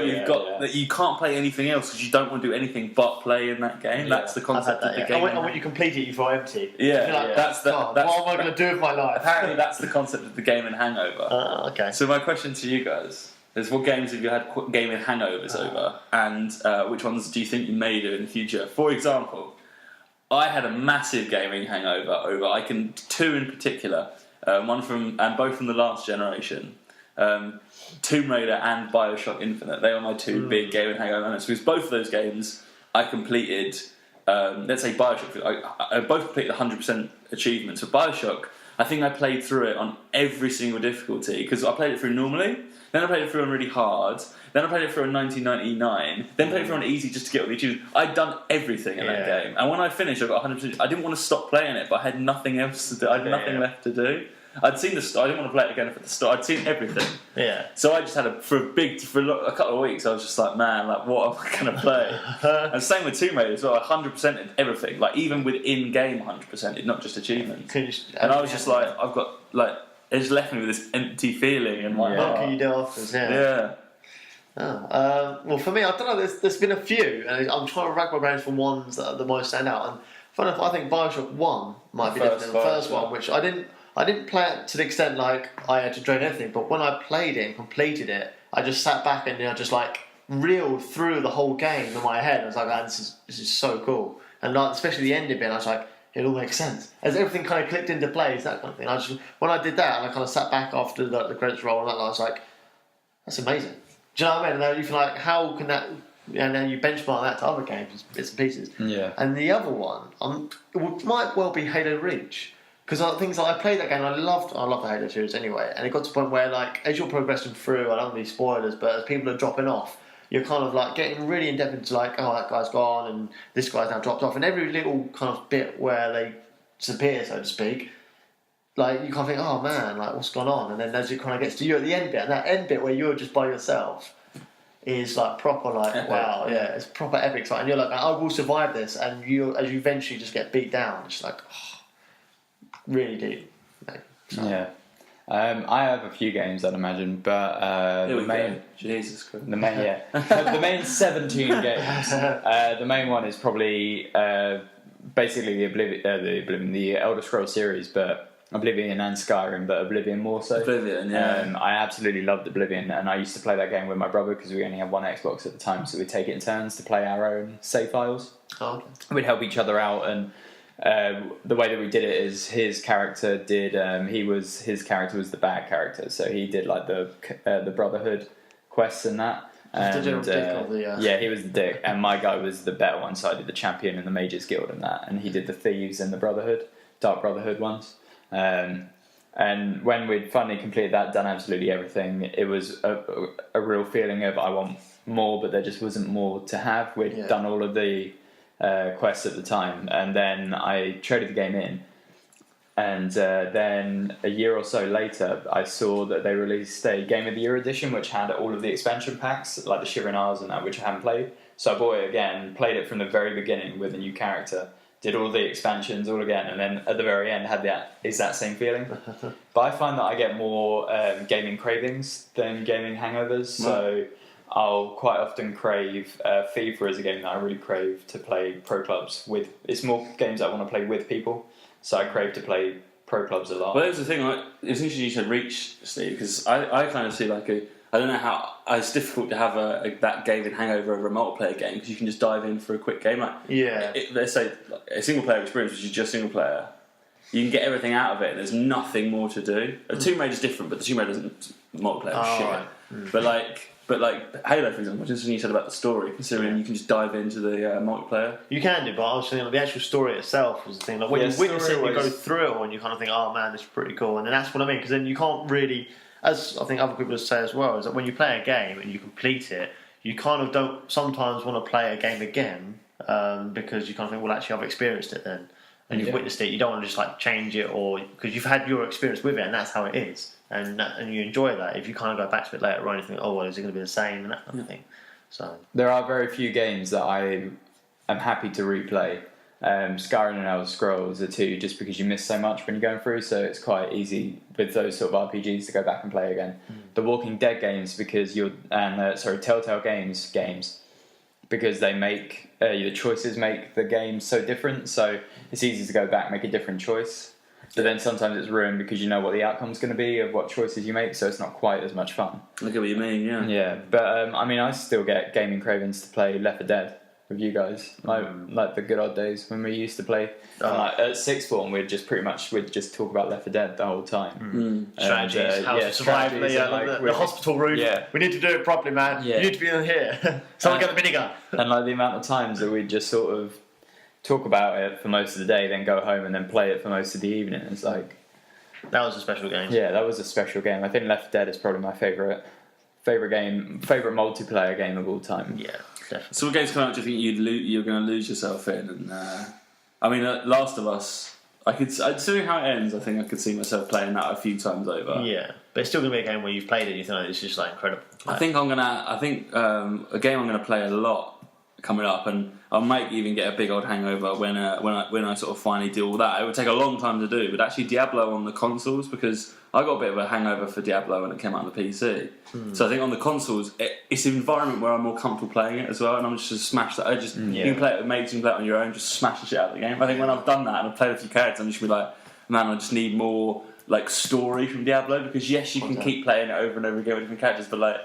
that you can't play anything else because you don't want to do anything but play in that game. That's the concept of the game. And when you complete it, you feel empty. Yeah. Like, that's what am I going to do with my life? Apparently, that's the concept of the gaming hangover. Okay. So my question to you guys is: what games have you had gaming hangovers over, and which ones do you think you may do in the future? For example, I had a massive gaming hangover over. Two in particular, both from the last generation. Tomb Raider and Bioshock Infinite. They are my two big gaming hangover moments because both of those games I completed. Let's say Bioshock, I both completed 100% achievements. For Bioshock, I think I played through it on every single difficulty because I played it through normally, then I played it through on really hard, then I played it through on 1999, then played it through on easy just to get all the achievements. I'd done everything in that game, and when I finished, I got 100%. I didn't want to stop playing it, but I had nothing else to do. I had nothing left to do. I'd seen the story. I didn't want to play it again for the story. I'd seen everything. Yeah. So I just had for a couple of weeks. I was just like, man, like what am I going to play? And same with Tomb Raider as well. I 100%ed everything. Like even with in-game 100%ed, not just achievements. And I was just like, I've got like it just left me with this empty feeling in my heart. What can you do afterwards? Yeah. Well, for me, I don't know. There's been a few, and I'm trying to rack my brains for ones that are the most stand out. And funny enough, I think Bioshock 1 might be definitely the first one, which I didn't play it to the extent like I had to drain everything, but when I played it and completed it, I just sat back and just like reeled through the whole game in my head. I was like, this is so cool, and like, especially the ending bit, I was like, it all makes sense as everything kind of clicked into place, that kind of thing. When I did that, and I kind of sat back after the credits roll, and I was like, that's amazing. Do you know what I mean? And then you feel like, how can that? And then you benchmark that to other games, bits and pieces. Yeah. And the other one, it might well be Halo Reach. Because things like I played that game, I love the Halo series anyway, and it got to the point where like as you're progressing through, I don't want to be spoilers, but as people are dropping off, you're kind of like getting really in depth into like, oh, that guy's gone and this guy's now dropped off, and every little kind of bit where they disappear, so to speak, like you kind of think, oh man, like what's gone on, and then as it kind of gets to you at the end bit, and that end bit where you're just by yourself is like proper like epic. Wow, yeah, it's proper epic, right? And you're like, I will survive this, and as you eventually just get beat down, it's like. Oh, really deep. Yeah. I have a few games, I'd imagine, but the main... Jesus Christ. The main, yeah. The main 17 games. The main one is probably basically the Elder Scrolls series, but Oblivion and Skyrim, but Oblivion more so. Oblivion, yeah. I absolutely loved Oblivion, and I used to play that game with my brother because we only had one Xbox at the time, so we'd take it in turns to play our own save files. Oh, okay. We'd help each other out, and the way that we did it is his character did. His character was the bad character, so he did like the Brotherhood quests and that. The general dick of the, yeah, he was the dick, and my guy was the better one. So I did the champion and the mages guild and that, and he did the thieves and the brotherhood, dark brotherhood ones. And when we'd finally completed that, done absolutely everything, it was a real feeling of I want more, but there just wasn't more to have. We'd done all of the quests at the time, and then I traded the game in. And then a year or so later, I saw that they released a Game of the Year edition, which had all of the expansion packs, like the Shivering Isles and that, which I hadn't played. So I bought it again, played it from the very beginning with a new character, did all the expansions all again, and then at the very end had that exact same feeling. But I find that I get more gaming cravings than gaming hangovers, so I'll quite often crave FIFA is a game that I really crave to play pro clubs with. It's more games I want to play with people. So I crave to play pro clubs a lot. Well, there's the thing. It's interesting you said Reach, Steve, because I kind of see like I don't know how it's difficult to have that gaming hangover over a multiplayer game because you can just dive in for a quick game. Like let's say a single player experience, which is just single player. You can get everything out of it, and there's nothing more to do. Tomb Raider's different, but the Tomb Raider multiplayer is shit. Right. But like Halo, for example, just when you said about the story, considering you can just dive into the multiplayer. You can do, but I was thinking like, the actual story itself was the thing. Like when you witness it, you go through it, and you kind of think, "Oh man, this is pretty cool." And then that's what I mean, because then you can't really, as I think other people say as well, is that when you play a game and you complete it, you kind of don't sometimes want to play a game again because you kind of think, "Well, actually, I've experienced it then." And you've witnessed it, you don't want to just like change it, or because you've had your experience with it, and that's how it is, and you enjoy that. If you kind of go back to it later on, you think, oh well, is it going to be the same, and that kind of thing. So there are very few games that I am happy to replay. Skyrim and Elder Scrolls are two, just because you miss so much when you're going through, so it's quite easy with those sort of RPGs to go back and play again. The Walking Dead games, because Telltale games. Because they make the choices make the game so different, so it's easy to go back and make a different choice. But then sometimes it's ruined because you know what the outcome's going to be of what choices you make, so it's not quite as much fun. I get what you mean, yeah. Yeah, but I mean, I still get gaming cravings to play Left 4 Dead with you guys, like the good old days when we used to play. At sixth form, we'd just talk about Left 4 Dead the whole time. Strategies, how to survive the hospital room. Yeah. We need to do it properly, man. You need to be in here. Someone get the minigun. And like the amount of times that we'd just sort of talk about it for most of the day, then go home and then play it for most of the evening. It's like that was a special game. Yeah, that was a special game. I think Left 4 Dead is probably my favourite multiplayer game of all time. Yeah. Definitely. So what games come out do you think you're going to lose yourself in? And I mean, Last of Us, considering how it ends, I think I could see myself playing that a few times over. Yeah, but it's still going to be a game where you've played it and you think, oh, it's just like incredible. I think a game I'm going to play a lot coming up, and I might even get a big old hangover when I sort of finally do all that. It would take a long time to do, but actually Diablo on the consoles, because I got a bit of a hangover for Diablo when it came out on the PC. So I think on the consoles, it's an environment where I'm more comfortable playing it as well, and I'm just smash that. You can play it with mates, you can play it on your own, just smash the shit out of the game. I think when I've done that and I've played a few characters, I'm just be like, man, I just need more like story from Diablo, because yes, you can keep playing it over and over again with different characters, but like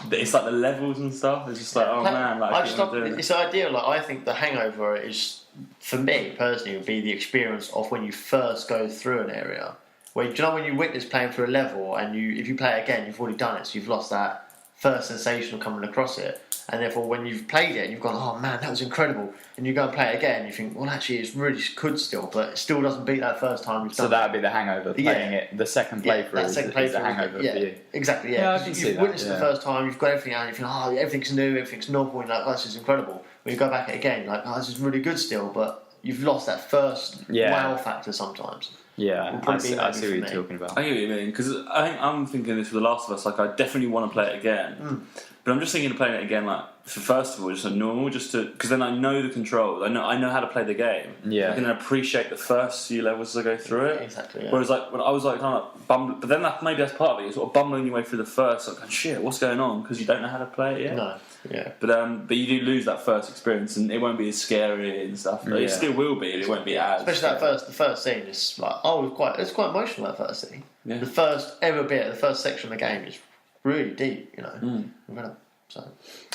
it's like the levels and stuff. It's just like, oh man, like it's the idea. Like I think the hangover is, for me personally, would be the experience of when you first go through an area. Where, do you know when you witness playing through a level and if you play it again, you've already done it, so you've lost that first sensation of coming across it. And therefore, when you've played it and you've gone, oh man, that was incredible, and you go and play it again, you think, well, actually, it's really good still, but it still doesn't beat that first time you've done it. So that would be the hangover, playing it, the second playthrough is the hangover for you. Exactly, yeah. I can see you've witnessed it the first time, you've got everything out, and you think, oh, everything's new, everything's novel, and you're like, oh, this is incredible. When you go back at it again, you're like, oh, this is really good still, but you've lost that first wow factor sometimes. Yeah, I see what you're talking about. I get what you mean, because I think I'm thinking this with The Last of Us, like I definitely want to play it again, but I'm just thinking of playing it again, like first of all, just a normal, because then I know the controls, I know how to play the game. Yeah, I can appreciate the first few levels as I go through it. Exactly. Yeah. Whereas like when I was like kind of bumbling, but then maybe that's part of it. You're sort of bumbling your way through the first, like shit, what's going on? Because you don't know how to play it yet. No. Yeah. But you do lose that first experience, and it won't be as scary and stuff. Like, it still will be, but it won't be as. Especially the first scene is like, it's quite emotional, that first scene. Yeah. The first the first section of the game is really deep, you know. Incredible. So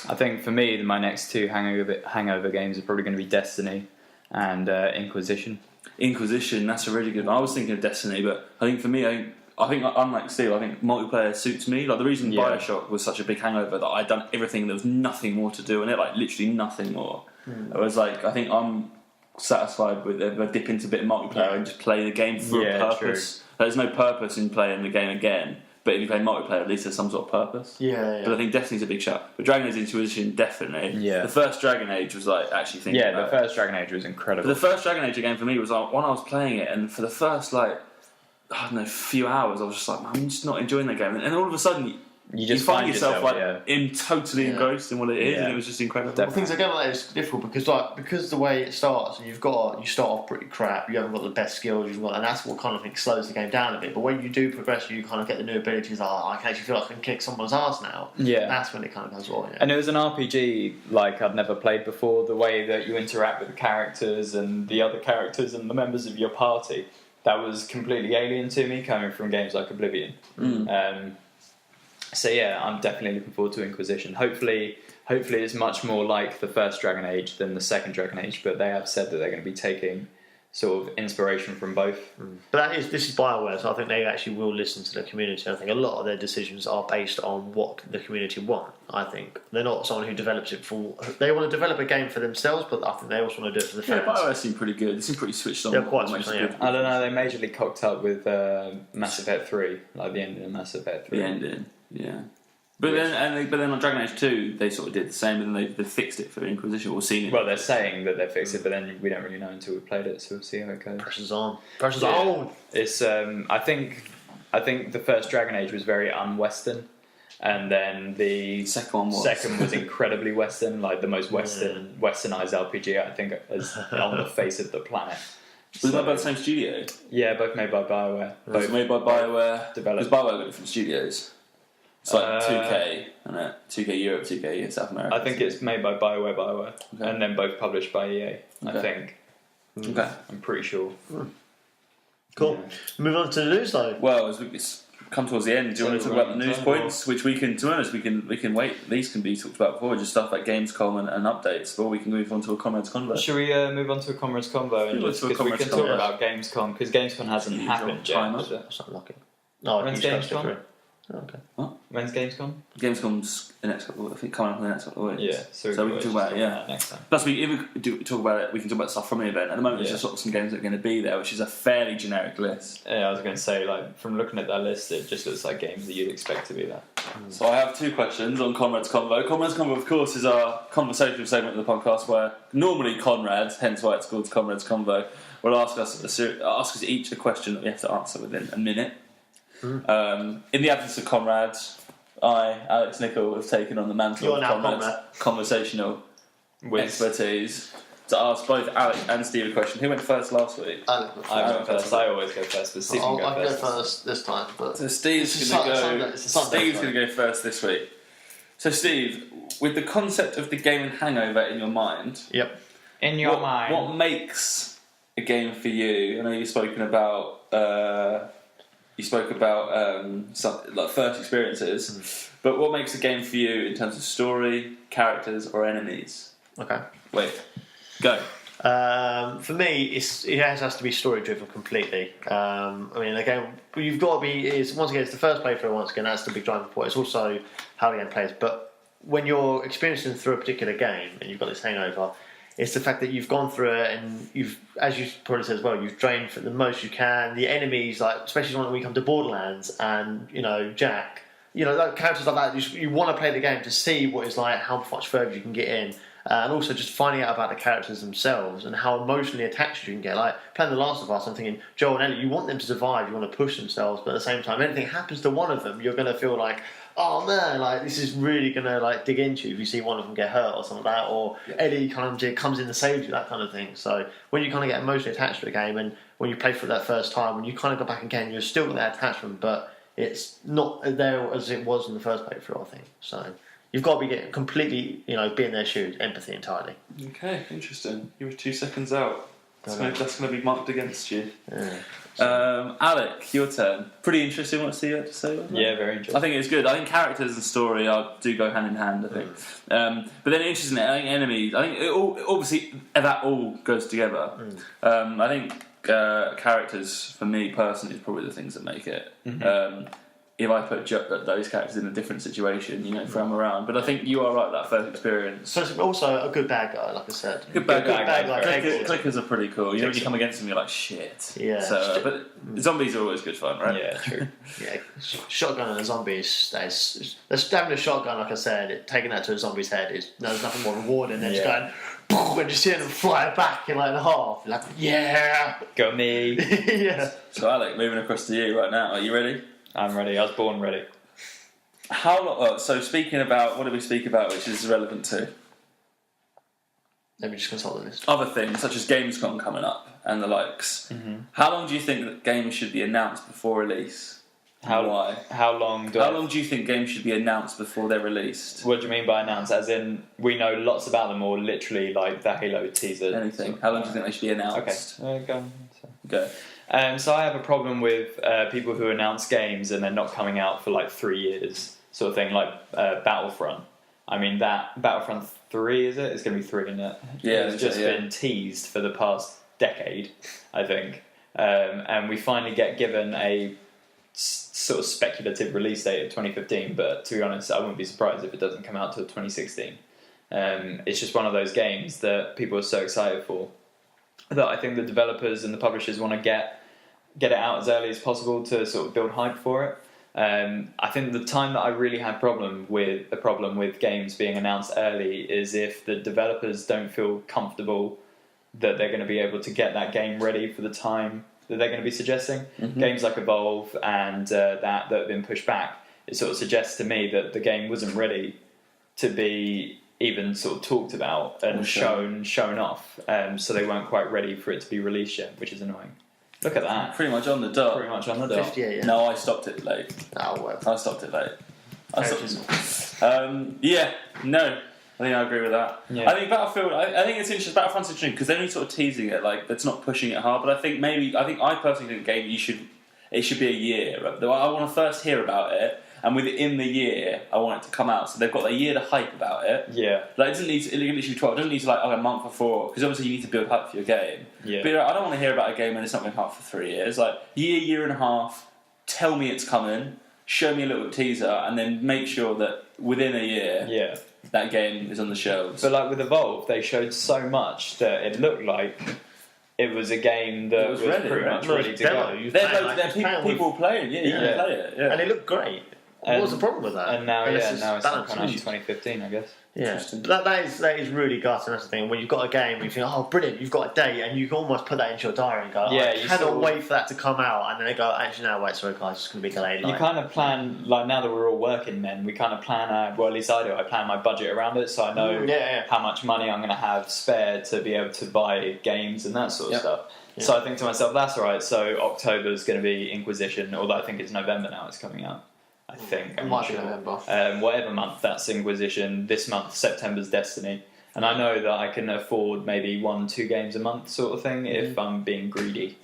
I think for me, my next two hangover games are probably going to be Destiny and Inquisition. Inquisition, that's a really good one. I was thinking of Destiny, but I think for me, I think, unlike Steve, I think multiplayer suits me. Like the reason Yeah. Bioshock was such a big hangover that I'd done everything. There was nothing more to do in it, like literally nothing more. It was like I think I'm satisfied with if I dip into a bit of multiplayer and just play the game for a purpose. There's no purpose in playing the game again, but if you play multiplayer, at least there's some sort of purpose. Yeah. But I think Destiny's a big shout. But Dragon Age Inquisition, definitely. Yeah. The first Dragon Age was like actually thinking. Yeah, about the first Dragon Age was incredible. But the first Dragon Age game for me was like when I was playing it, and for the first like I don't know few hours, I was just like, I'm just not enjoying that game, and all of a sudden. You just find yourself like yeah. totally engrossed in what it is, and it was just incredible. Well, things again like that is difficult because the way it starts, and you start off pretty crap. You haven't got the best skills, and that's what kind of thing slows the game down a bit. But when you do progress, you kind of get the new abilities. I can actually feel like I can kick someone's ass now. Yeah, that's when it kind of goes wrong. Yeah. And it was an RPG like I'd never played before. The way that you interact with the characters and the other characters and the members of your party, that was completely alien to me, coming from games like Oblivion. So yeah, I'm definitely looking forward to Inquisition. Hopefully it's much more like the first Dragon Age than the second Dragon Age, but they have said that they're going to be taking sort of inspiration from both. But this is BioWare, so I think they actually will listen to the community. I think a lot of their decisions are based on what the community want. I think they're not someone who develops it for. They want to develop a game for themselves, but I think they also want to do it for the fans. Yeah, BioWare seem pretty good. They seem pretty switched on. They're quite switched on, yeah. I don't know. They majorly cocked up with Mass Effect 3, like the ending of Mass Effect 3. The ending, yeah. But then on DragonAge 2, they sort of did the same, and then they fixed it for Inquisition. Or seen it. Well, they're saying that they fixed it, but then we don't really know until we've played it, so we'll see how it goes. Pressure's on. Pressure's on. It's I think the first Dragon Age was very un-Western, and then the second was incredibly Western, like the most westernized RPG I think is on the face of the planet. Was it made by the same studio? Yeah, both made by BioWare. Both made by BioWare. Developed. Because BioWare got different studios. It's like 2K, isn't it? 2K Europe, 2K in South America. I think it's made by BioWare, okay. and then both published by EA. I think. Okay. I'm pretty sure. Cool. Yeah. Move on to the news though. Well, as we come towards the end, do you want to talk about the news points? Which we can, to be honest, we can wait. These can be talked about before, just stuff like Gamescom and updates, or we can move on to a Conrads Convo. Should we move on to a Conrads Convo? And just, we can talk about Gamescom, because Gamescom hasn't happened yet. That's not lucky. No, when's Gamescom? Oh, okay. What? When's Gamescom? Gamescom's the next couple. I think coming up in the next couple of weeks. Yeah, so we can talk about it. Next time. Plus, if we do talk about it, we can talk about stuff from the event. At the moment, there's just sort of some games that are going to be there, which is a fairly generic list. Yeah, I was going to say, like, from looking at that list, it just looks like games that you'd expect to be there. So I have two questions on Conrads Convo. Conrads Convo, of course, is our conversational segment of the podcast where normally Conrads, hence why it's called Conrads Convo, will ask us each a question that we have to answer within a minute. In the absence of Conrads, I, Alex Nicol, have taken on the mantle of Conrads' conversational expertise to ask both Alex and Steve a question. Who went first last week? I went first. I always go first, but Steve can go first. I'll go first this time. But so Steve's going to go first this week. So Steve, with the concept of the gaming hangover in your mind, in your mind, what makes a game for you? I know you've spoken about. You spoke about some, like first experiences, but what makes a game for you in terms of story, characters, or enemies? Okay. Wait, go. For me, it has to be story driven completely. I mean, again, you've got to be. Once again, it's the first playthrough. Once again, that's the big driving point. It's also how the game plays. But when you're experiencing through a particular game and you've got this hangover, it's the fact that you've gone through it and you've, as you probably said as well, you've drained for the most you can. The enemies, like especially when we come to Borderlands and Jack, like characters like that, you want to play the game to see what it's like, how much further you can get in, and also just finding out about the characters themselves and how emotionally attached you can get. Like playing The Last of Us, I'm thinking Joel and Ellie, you want them to survive, you want to push themselves, but at the same time, if anything happens to one of them, you're going to feel like, oh man, like this is really gonna like dig into you if you see one of them get hurt or something like that, or Eddie comes in and saves you, that kind of thing. So when you kind of get emotionally attached to the game, and when you play through that first time, when you kind of go back again, you're still got that attachment, but it's not there as it was in the first playthrough, I think. So you've got to be completely, be in their shoes, empathy entirely. Okay, interesting. You were 2 seconds out. That's going to be marked against you. Yeah. Alec, your turn. Pretty interesting what Steve had to say. Yeah, very interesting. I think it's good. I think characters and story do go hand in hand, I think. But then interestingly, I think enemies, I think obviously that all goes together. I think characters, for me personally, is probably the things that make it. If I put those characters in a different situation, throw them around. But I think you are right, that first experience. So it's also a good bad guy, like I said. Good bad guy. Like Clickers are pretty cool. When you come against them, you're like, shit. Yeah. So, but zombies are always good fun, right? Yeah, true. Yeah, shotgun and a zombie is having a shotgun, like I said, taking that to a zombie's head there's nothing more rewarding than just going boom, and just seeing them fly back in like half. You're like, yeah, Got me. yeah. So Alec, moving across to you right now. Are you ready? I'm ready. I was born ready. How long? So speaking about, what did we speak about, which is relevant to Let me just consult the list. other things such as Gamescom coming up and the likes? How long do you think that games should be announced before release? Why? How long do you think games should be announced before they're released? What do you mean by announced? As in, we know lots about them, or literally like the Halo teaser? Anything. How long do you think they should be announced? Okay, go. Go. So I have a problem with people who announce games and they're not coming out for like 3 years, sort of thing, like Battlefront. I mean, that Battlefront 3, is it? It's going to be 3, isn't it? Yeah, it's just been teased for the past decade, I think. And we finally get given a sort of speculative release date of 2015, but to be honest, I wouldn't be surprised if it doesn't come out till 2016. It's just one of those games that people are so excited for that I think the developers and the publishers want to get it out as early as possible to sort of build hype for it. I think the time that I really had a problem with games being announced early is if the developers don't feel comfortable that they're going to be able to get that game ready for the time that they're going to be suggesting. Games like Evolve and that have been pushed back, it sort of suggests to me that the game wasn't ready to be even sort of talked about and shown off, so they weren't quite ready for it to be released yet, which is annoying. Look at that. Pretty much on the dot. 58, yeah. No, I stopped it late. Oh, well. I stopped it late. No. I think I agree with that. Yeah. I think Battlefield. I think it's interesting. Battlefront's interesting because they're only sort of teasing it, like it's not pushing it hard. But I personally think game it should be a year. Right? I want to first hear about it, and within the year, I want it to come out. So they've got a year to hype about it. Yeah. Like it doesn't need to. It literally 12. It doesn't need to a month before because obviously you need to build hype for your game. Yeah. But I don't want to hear about a game when it's not been out for 3 years. Like year and a half. Tell me it's coming. Show me a little teaser, and then make sure that within a year, that game is on the shelves. But like with Evolve, they showed so much that it looked like it was a game that was ready, pretty much ready to go. There people playing, you can play it. Yeah. And it looked great. What was the problem with that? And now it's not coming out in 2015, I guess. Yeah, but that is really gutting. That's the thing. When you've got a game, you think, oh, brilliant, you've got a date, and you can almost put that into your diary and go, I cannot wait for that to come out. And then they go, actually, no, wait, sorry, guys, it's going to be delayed. You kind of plan, like now that we're all working men, we kind of plan at least I do, I plan my budget around it, so I know how much money I'm going to have spare to be able to buy games and that sort of stuff. Yeah. So I think to myself, that's alright, so October's going to be Inquisition, although I think it's November now it's coming out. I think. I'm not sure. Whatever month that's Inquisition. This month, September's Destiny. And I know that I can afford maybe 1-2 games a month sort of thing if I'm being greedy.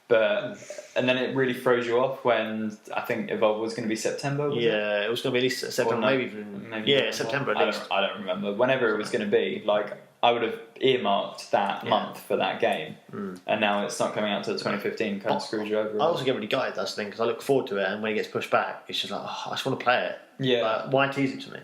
And then it really throws you off when I think Evolve was going to be September. It was going to be at least September, maybe September at least. I don't remember. Whenever it was going to be, like I would have earmarked that month for that game, and now it's not coming out until 2015. Kind of screws you over. I also get really gutted. That's the thing because I look forward to it, and when it gets pushed back, it's just like I just want to play it. Yeah. Like, why tease it to me?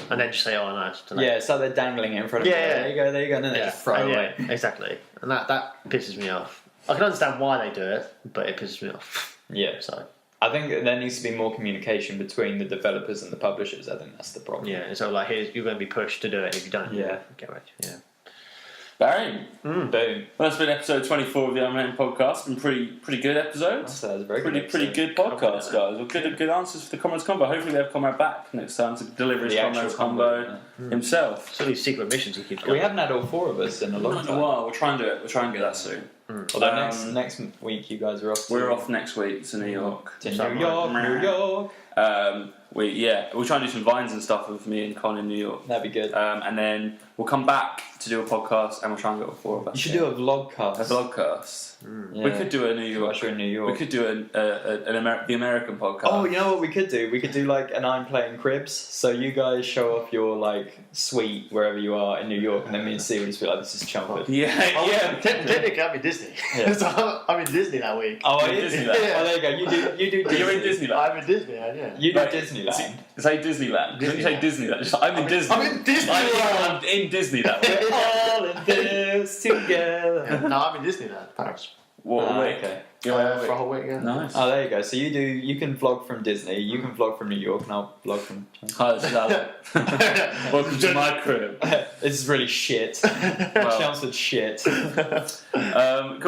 And then just say, "Oh no, it's tonight." Yeah, so they're dangling it in front of you. There you go, and then they just throw it away. Exactly, and that pisses me off. I can understand why they do it, but it pisses me off. Yeah. So I think there needs to be more communication between the developers and the publishers. I think that's the problem. Yeah, and so like, you're going to be pushed to do it. If you don't, get ready. Yeah. Bang! Boom. Well, that's been episode 24 of the Unrated Podcast. Been pretty good episodes. That was a very pretty good podcast, guys. Well, good answers for the Conrads Convo. Hopefully, we have Conrad back next time to deliver his Conrads Convo himself. So these secret missions he keeps going. We haven't had all 4 of us in a long time. Well, we'll try and do it. We'll try and get that soon. Although next week you guys are off. We're off next week to New York. New York. We'll try and do some vines and stuff with me and Con in New York. That'd be good. And then we'll come back to do a podcast, and we'll try and get all 4 of us. You should do a vlogcast. A vlogcast. Yeah. We could do a New York. You're in New York. We could do the American podcast. Oh, you know what we could do? We could do like an I'm playing cribs. So you guys show off your like suite wherever you are in New York, and then me and Steve will just be like, "This is chumped." Yeah. Technically, I'm in Disney. Yeah. So I'm in Disney that week. Oh, are you? Disneyland. Yeah. Oh, there you go. You do. Disney. You're in Disneyland. I'm in Disneyland, yeah. You do Right. Disneyland. Say Disneyland. Don't you say Disneyland? Just like, I'm in Disney. I'm in Disneyland. I'm in Disney that week. All in this together. No, I'm in Disneyland, Paris. What a week. Okay. You're away For a whole week, yeah. Nice. Oh, there you go. So you can vlog from Disney, you can vlog from New York, and I'll vlog from. Hi, this is Alex. Welcome to my crib. This is really shit. Well, Chelmsford shit. cool.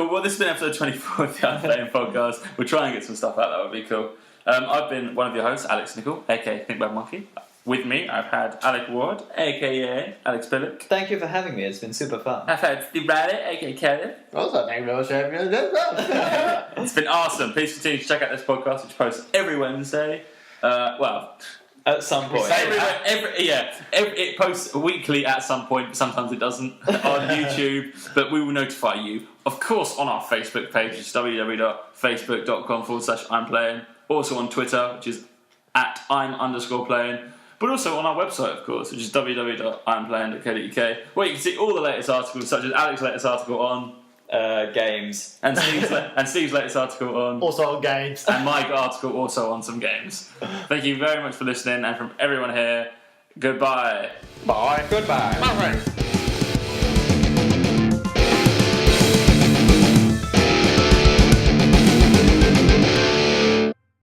Well, this has been episode 24 of the I'm Playing podcast. We'll try and get some stuff out. That would be cool. I've been one of your hosts, Alex Nicol, aka ThinkBad Monkey. With me, I've had Alec Ward, aka Alecs Pillik. Thank you for having me. It's been super fun. I've had Steve Riley, aka Kailios. Also, thank you very much for having me. It's been awesome. Please continue to check out this podcast, which posts every Wednesday. Well, At some point. it posts weekly at some point, but sometimes it doesn't on YouTube. But we will notify you, of course, on our Facebook page, which is www.facebook.com/I'mPlaying. Also on Twitter, which is @I'm_playing. But also on our website, of course, which is www.i'mplaying.co.uk, where you can see all the latest articles, such as Alex's latest article on Games. and Steve's latest article on. Also on games. And my article also on some games. Thank you very much for listening, and from everyone here, goodbye. Bye. Goodbye. Bye.